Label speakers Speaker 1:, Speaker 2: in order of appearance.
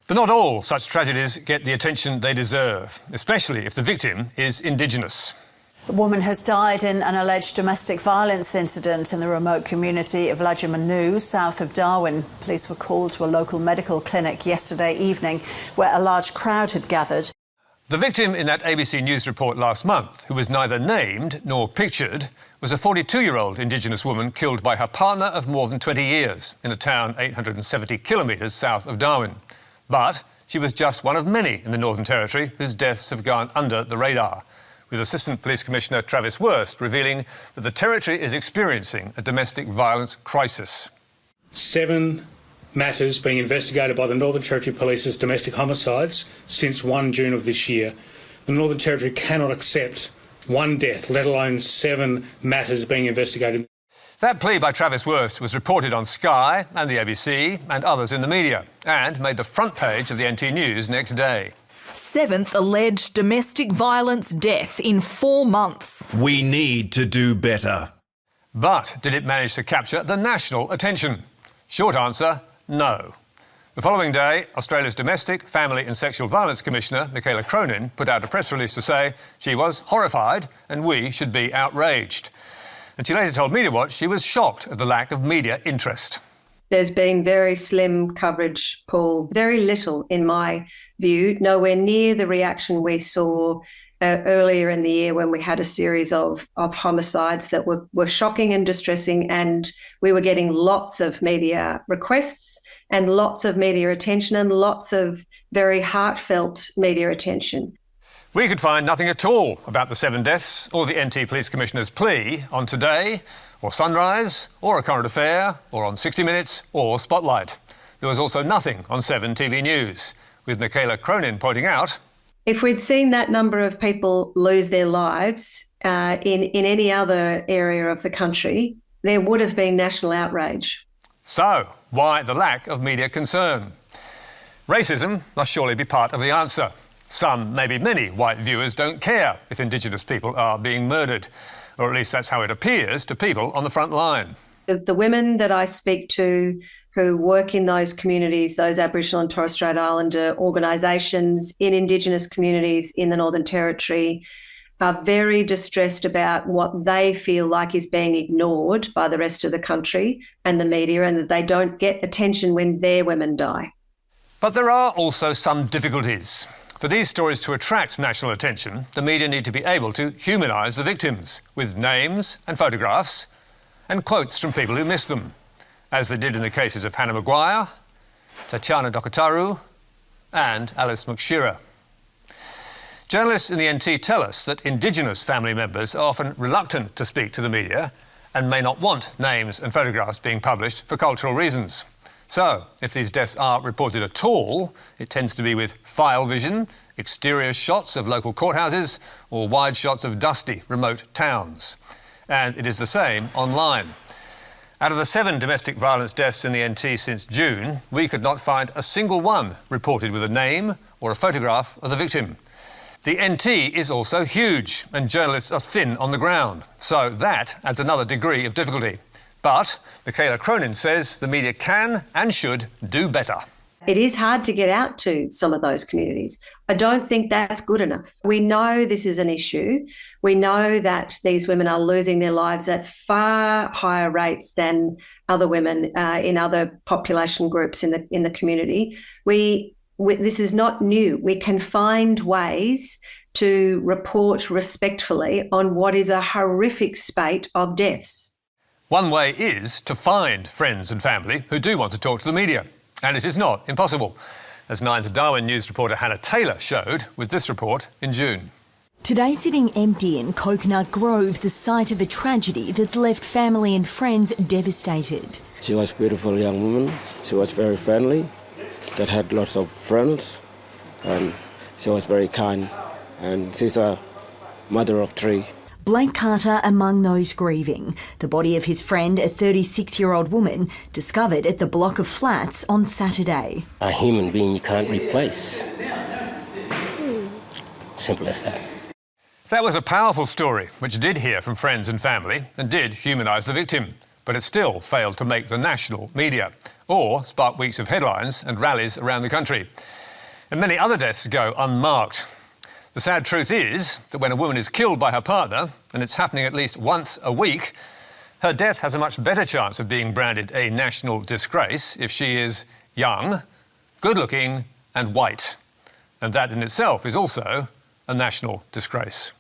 Speaker 1: But not all such tragedies get the attention they deserve, especially if the victim is Indigenous.
Speaker 2: A woman has died in an alleged domestic violence incident in the remote community of Lajamanu, south of Darwin. Police were called to a local medical clinic yesterday evening where a large crowd had gathered.
Speaker 1: The victim in that ABC News report last month, who was neither named nor pictured, was a 42-year-old Indigenous woman killed by her partner of more than 20 years in a town 870 kilometres south of Darwin. But she was just one of many in the Northern Territory whose deaths have gone under the radar, with Assistant Police Commissioner Travis Worst revealing that the Territory is experiencing a domestic violence crisis.
Speaker 3: 7 matters being investigated by the Northern Territory Police as domestic homicides since 1 June of this year. The Northern Territory cannot accept 1 death, let alone 7 matters being investigated.
Speaker 1: That plea by Travis Worst was reported on Sky and the ABC and others in the media and made the front page of the NT News next day.
Speaker 4: 7th alleged domestic violence death in 4 months.
Speaker 5: We need to do better.
Speaker 1: But did it manage to capture the national attention? Short answer, no. The following day, Australia's Domestic, Family and Sexual Violence Commissioner, Michaela Cronin, put out a press release to say she was horrified and we should be outraged. And she later told Media Watch she was shocked at the lack of media interest.
Speaker 6: There's been very slim coverage, Paul, very little in my view, nowhere near the reaction we saw earlier in the year when we had a series of homicides that were shocking and distressing, and we were getting lots of media requests and lots of media attention and lots of very heartfelt media attention.
Speaker 1: We could find nothing at all about the 7 deaths or the NT Police Commissioner's plea on Today or Sunrise or A Current Affair or on 60 Minutes or Spotlight. There was also nothing on 7 TV News, with Michaela Cronin pointing out,
Speaker 6: if we'd seen that number of people lose their lives in any other area of the country, there would have been national outrage.
Speaker 1: So, why the lack of media concern? Racism must surely be part of the answer. Some, maybe many, white viewers don't care if Indigenous people are being murdered, or at least that's how it appears to people on the front line.
Speaker 6: The women that I speak to who work in those communities, those Aboriginal and Torres Strait Islander organisations in Indigenous communities in the Northern Territory, are very distressed about what they feel like is being ignored by the rest of the country and the media, and that they don't get attention when their women die.
Speaker 1: But there are also some difficulties. For these stories to attract national attention, the media need to be able to humanise the victims with names and photographs and quotes from people who miss them, as they did in the cases of Hannah Maguire, Tatiana Dokataru and Alice McShearer. Journalists in the NT tell us that Indigenous family members are often reluctant to speak to the media and may not want names and photographs being published for cultural reasons. So, if these deaths are reported at all, it tends to be with file vision, exterior shots of local courthouses, or wide shots of dusty, remote towns. And it is the same online. Out of the 7 domestic violence deaths in the NT since June, we could not find a single one reported with a name or a photograph of the victim. The NT is also huge, and journalists are thin on the ground, so that adds another degree of difficulty. But Michaela Cronin says the media can and should do better.
Speaker 6: It is hard to get out to some of those communities. I don't think that's good enough. We know this is an issue. We know that these women are losing their lives at far higher rates than other women in other population groups in the community. This is not new. We can find ways to report respectfully on what is a horrific spate of deaths.
Speaker 1: One way is to find friends and family who do want to talk to the media. And it is not impossible, as Nine's Darwin News reporter Hannah Taylor showed with this report in June.
Speaker 4: Today sitting empty in Coconut Grove, the site of a tragedy that's left family and friends devastated.
Speaker 7: She was a beautiful young woman. She was very friendly, that had lots of friends, and she was very kind. And she's a mother of 3.
Speaker 4: Blake Carter among those grieving. The body of his friend, a 36-year-old woman, discovered at the block of flats on Saturday.
Speaker 7: A human being you can't replace. Simple as that.
Speaker 1: That was a powerful story, which did hear from friends and family and did humanise the victim. But it still failed to make the national media. or spark weeks of headlines and rallies around the country. And many other deaths go unmarked. The sad truth is that when a woman is killed by her partner, and it's happening at least once a week, her death has a much better chance of being branded a national disgrace if she is young, good-looking and white. And that in itself is also a national disgrace.